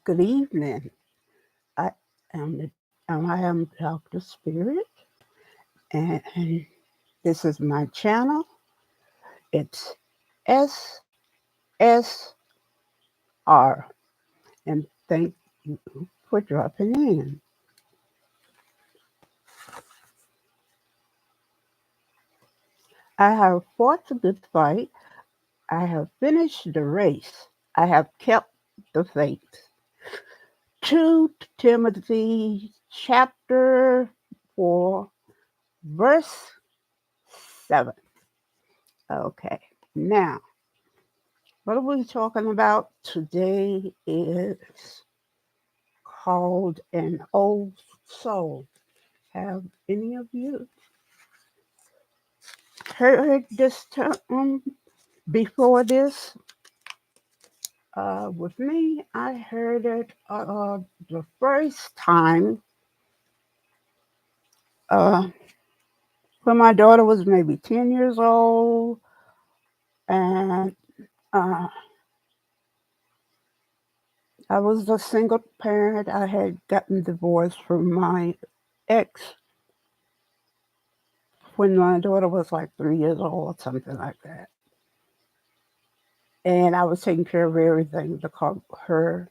Good evening. I I am Dr. Spirit, and this is my channel. It's SSR, and thank you for dropping in. I have fought the good fight. I have finished the race. I have kept the faith. 2 Timothy chapter 4, verse 7. Okay, now what are we talking about today is called an old soul. Have any of you heard this term before this? With me, I heard it the first time uh, when my daughter was maybe 10 years old, and uh, I was a single parent. I had gotten divorced from my ex when my daughter was like 3 years old or something like that. And I was taking care of everything to call her,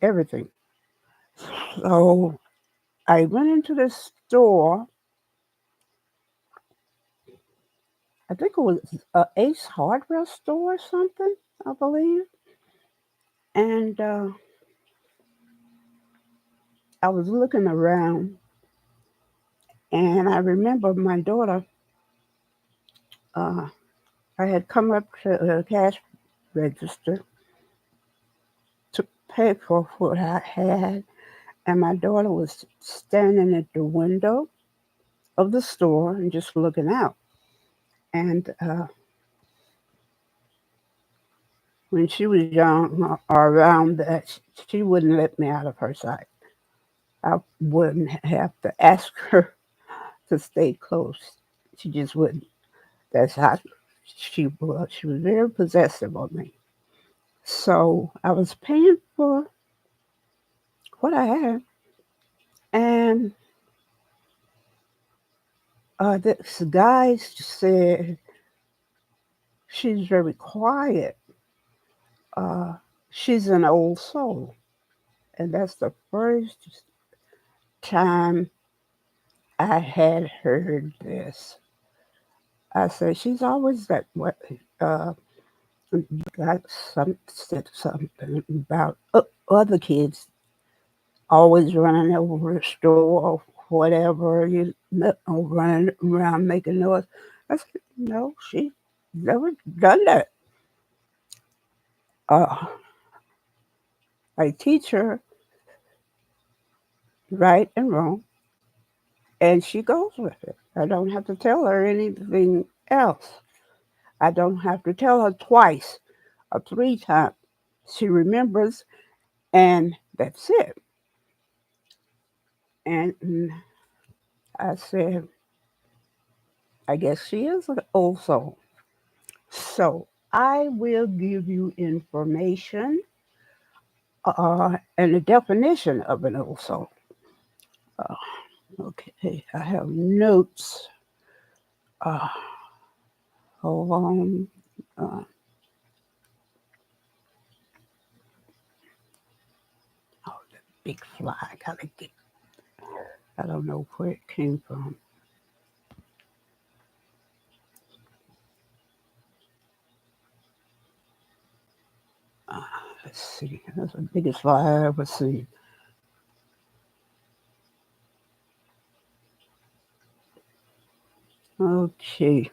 everything. So I went into the store. I think it was a Ace Hardware store or something, I believe. And I was looking around, and I remember my daughter. Uh, I had come up to the cash register to pay for what I had, and my daughter was standing at the window of the store and just looking out. And when she was young or around that, she wouldn't let me out of her sight. I wouldn't have to ask her to stay close. She just wouldn't. That's how she was. She was very possessive of me. So I was paying for what I had, and this guy said she's very quiet. Uh, she's an old soul, and that's the first time I had heard this. I said, she's always that way. Uh, got said something about other kids always running over the store or whatever, running around making noise. I said, no, she never done that. Uh, I teach her right and wrong, and she goes with it. I don't have to tell her anything else. I don't have to tell her twice or 3 times. She remembers, and that's it. And I said, I guess she is an old soul. So I will give you information and the definition of an old soul. Uh, okay, I have notes. Uh, hold on. Uh, oh, the big fly. I gotta get. I don't know where it came from. Uh, let's see. That's the biggest fly I ever seen. Okay.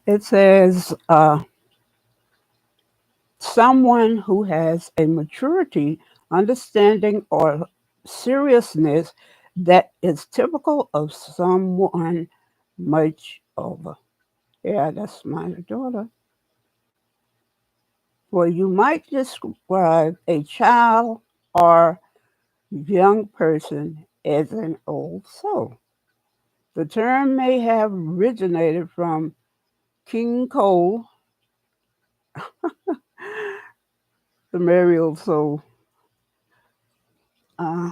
It says someone who has a maturity, understanding, or seriousness that is typical of someone much older. Yeah, that's my daughter. Well, you might describe a child or young person as an old soul. The term may have originated from King Cole, the merry old soul. Uh,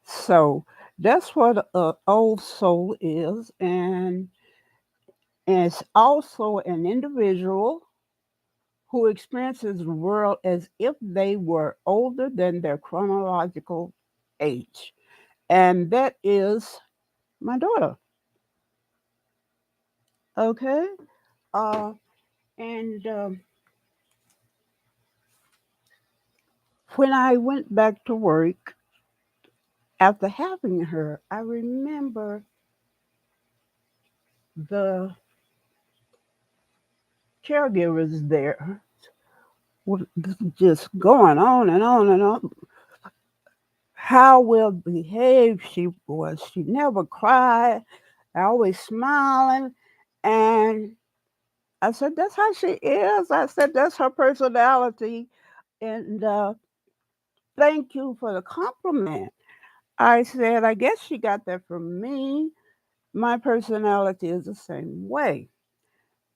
so that's what an old soul is, and it's also an individual who experiences the world as if they were older than their chronological age. And that is my daughter. Okay? Uh, and when I went back to work after having her, I remember the caregivers there were just going on and on and on. How well behaved she was. She never cried, always smiling. And I said, that's how she is. I said, that's her personality. And thank you for the compliment. I said, I guess she got that from me. My personality is the same way.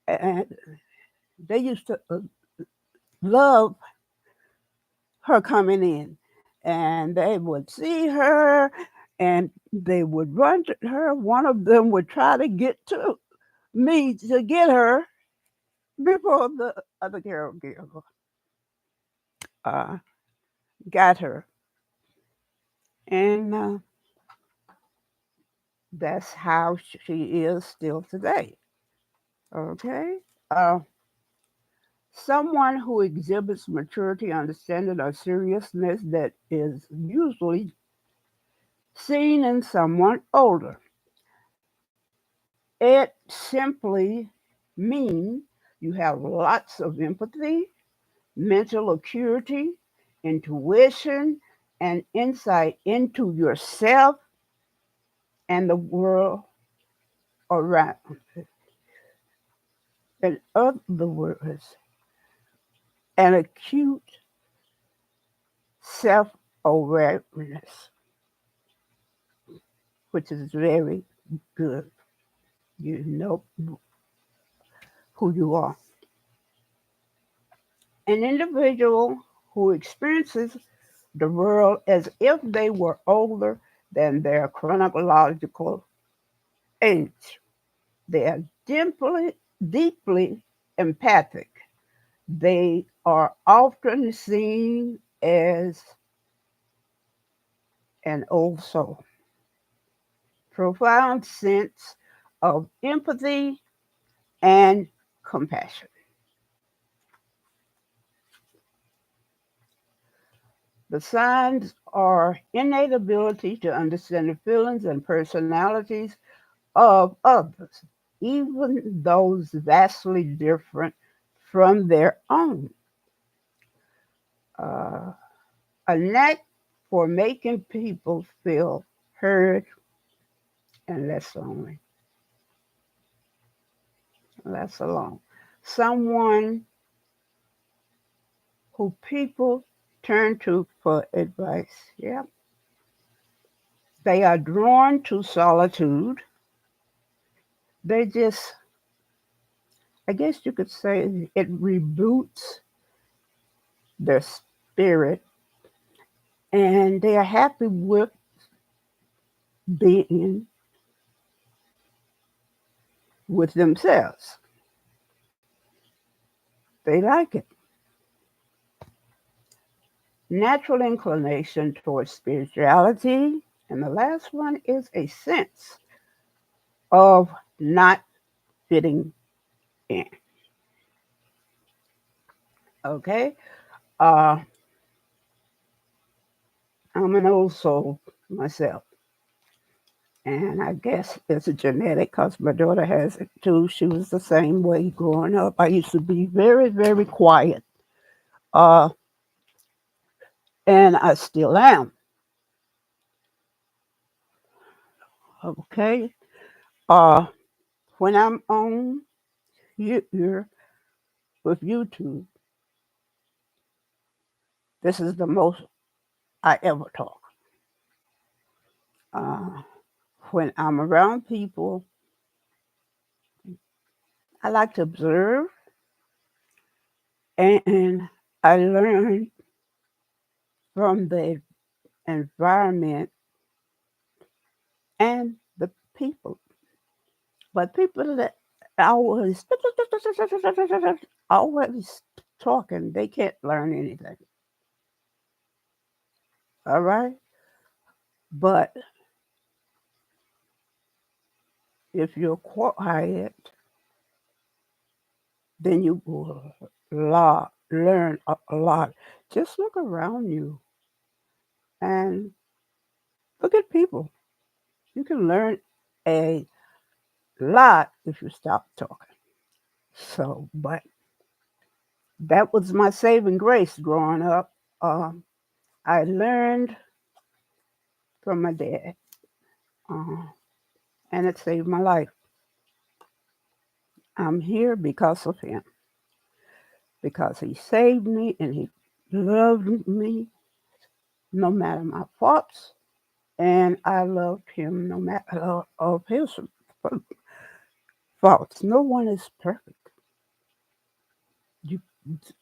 And they used to love her coming in. And they would see her and they would run to her. One of them would try to get to me to get her before the other caregiver uh, got her. And that's how she is still today. Okay? Uh, Someone who exhibits maturity, understanding, or seriousness that is usually seen in someone older. It simply means you have lots of empathy, mental acuity, intuition, and insight into yourself and the world around. In other words, an acute self awareness, which is very good. You know who you are. An individual who experiences the world as if they were older than their chronological age. They are deeply empathic. They are often seen as an old soul. Profound sense of empathy and compassion. The signs are innate ability to understand the feelings and personalities of others, even those vastly different from their own. Uh, a knack for making people feel heard and less lonely. Less alone. Someone who people turn to for advice. Yeah. They are drawn to solitude. They just, I guess you could say, it reboots their spirit, and they are happy with being with themselves. They like it. Natural inclination towards spirituality. And the last one is a sense of not fitting in. Okay? Uh, I'm an old soul myself. And I guess it's a genetic because my daughter has it too. She was the same way growing up. I used to be very, very quiet. Uh, and I still am. Okay? Uh, when I'm on here with YouTube, this is the most I ever talk. Uh, when I'm around people, I like to observe and I learned from the environment and the people. But people that always always talking, they can't learn anything. All right? But if you're quiet, then you will learn a lot. Just look around you and look at people. You can learn a lot if you stop talking. So, but that was my saving grace growing up. Um, I learned from my dad, uh, and it saved my life. I'm here because of him, because he saved me and he loved me no matter my faults, and I loved him no matter of his faults. No one is perfect. You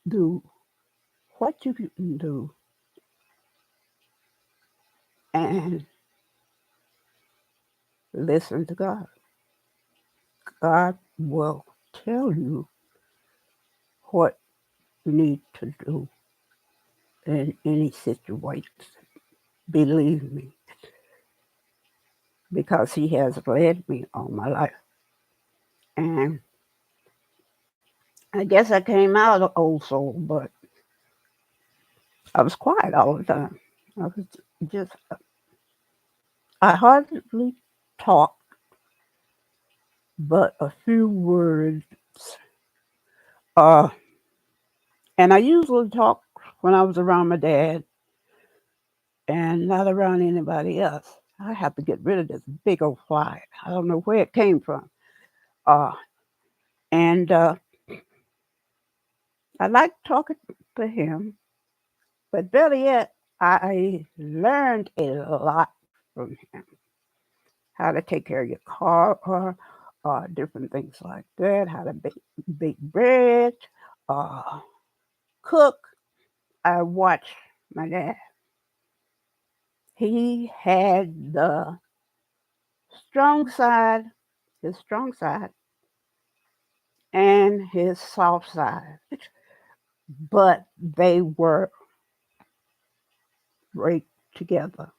do what you can do, and listen to God. God will tell you what you need to do in any situation. Believe me, because He has led me all my life. And I guess I came out of old soul, but I was quiet all the time. I was just, I hardly talked, but a few words. Uh, and I usually talk when I was around my dad and not around anybody else. I have to get rid of this big old fly. I don't know where it came from. Uh, and I like talking to him, but better yet, I learned a lot from him. How to take care of your car, or different things like that. How to bake bread, uh, cook. I watched my dad. He had the strong side, his strong side, and his soft side, but they were right together.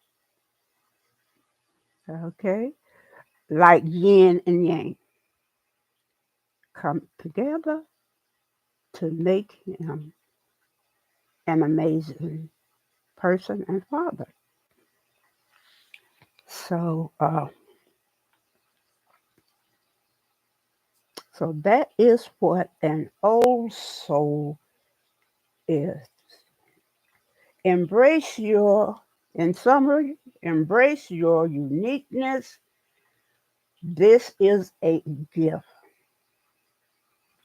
Okay, like yin and yang come together to make him an amazing person and father. So, so that is what an old soul is. Embrace your, in summary, embrace your uniqueness. This is a gift.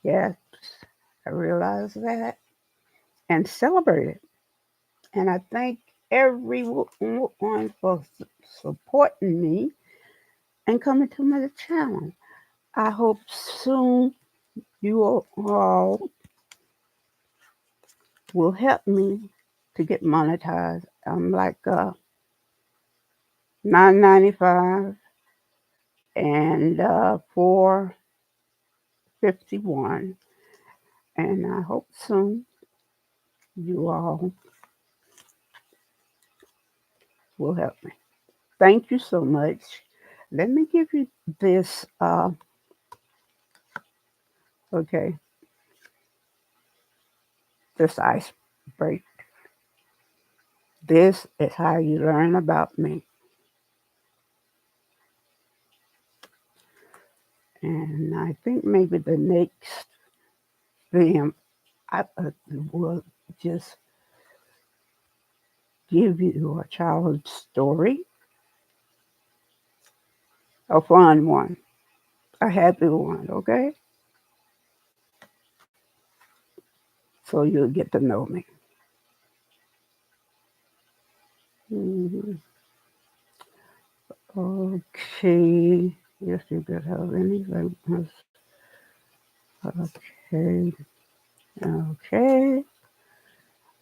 Yes, I realize that. And celebrate it. And I thank everyone for supporting me and coming to my channel. I hope soon you all will help me to get monetized. I'm like 9.95 and 4.51, and I hope soon you all will help me. Thank you so much. Let me give you this. Okay, this ice break. This is how you learn about me, and I think maybe the next film I will just give you a childhood story, a fun one, a happy one, okay? So you'll get to know me. Mhm. Okay. Yes, you could have anything else. Okay. Okay.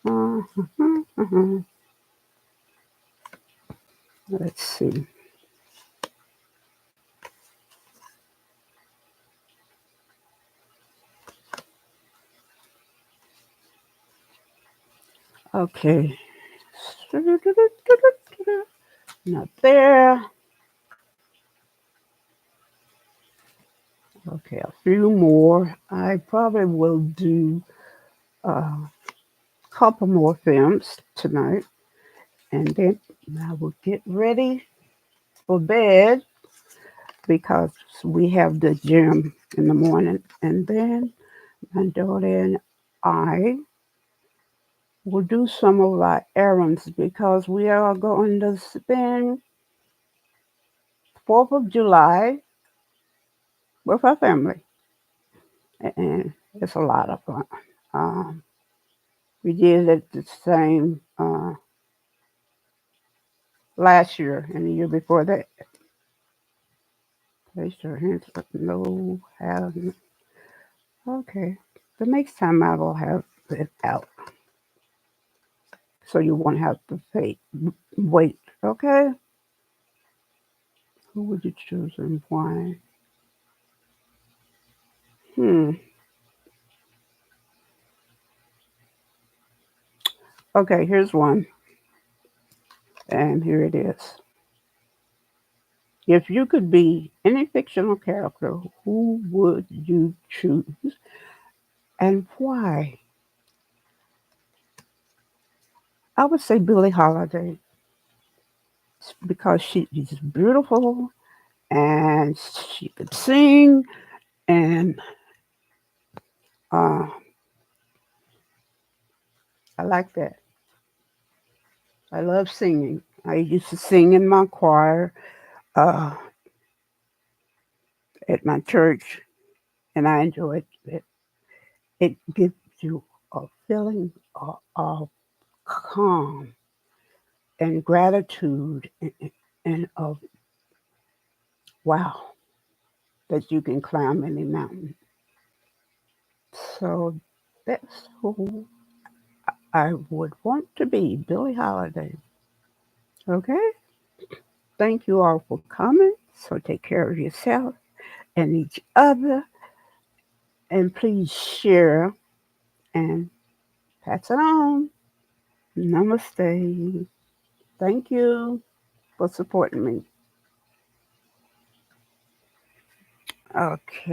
Uh, let's see. Okay. Not there. Okay, a few more. I probably will do a couple more films tonight, and then I will get ready for bed because we have the gym in the morning, and then my daughter and I will do some of our errands because we are going to spend 4th of July with our family, and it's a lot of fun. Um, we did it the same last year and the year before that. Place your hands up. No, haven't. Okay. The next time I will have it out so you won't have to wait. Okay? Who would you choose and why? Hmm. Okay, here's one. And here it is. If you could be any fictional character, who would you choose and why? I would say Billie Holiday because she is beautiful and she could sing and uh, I like that. I love singing. I used to sing in my choir uh, at my church, and I enjoyed it. It gives you a feeling of calm and gratitude and of wow that you can climb any mountain. So that's who I would want to be, Billie Holiday. Okay? Thank you all for coming. So take care of yourself and each other, and please share and pass it on. Namaste. Thank you for supporting me. Okay.